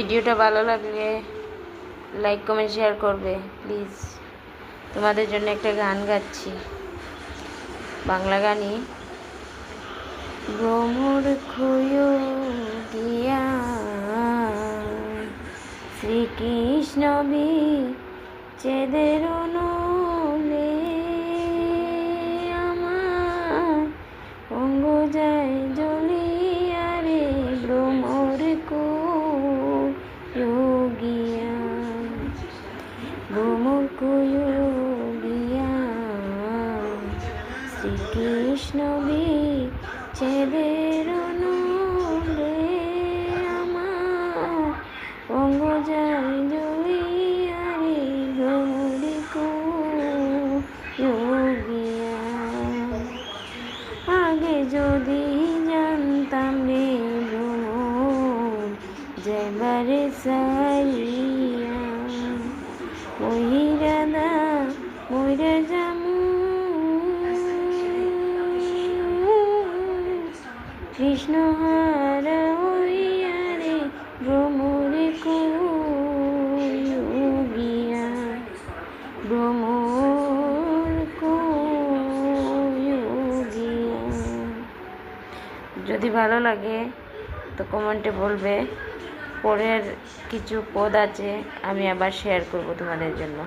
ভিডিওটা ভালো লাগলে লাইক কমেন্ট শেয়ার করবে প্লিজ। তোমাদের জন্য একটা গান গাচ্ছি, বাংলা গানই। ভ্রমর গিয়া শ্রীকৃষ্ণ বিচ্ছেদের নলে আমার অঙ্গ যায় জ্বলিয়া রে। ভ্রমর গিয়া ভ্রমর গিয়া শ্রীকৃষ্ণ বিচ্ছেদের নলে আমার অঙ্গ যায় জ্বলিয়া রে। ভ্রমর গিয়া আগে যদি জানতাম রে ভ্রমর যাইবারে সাইয়া মহিরাদা মইরা যামু কৃষ্ণ হারা হইয়া রে। ভ্রমর গিয়া ভ্রমর গিয়া। যদি ভালো লাগে তো কমেন্টে বলবে। পরের কিছু পদ আছে আমি আবার শেয়ার করব তোমাদের জন্য।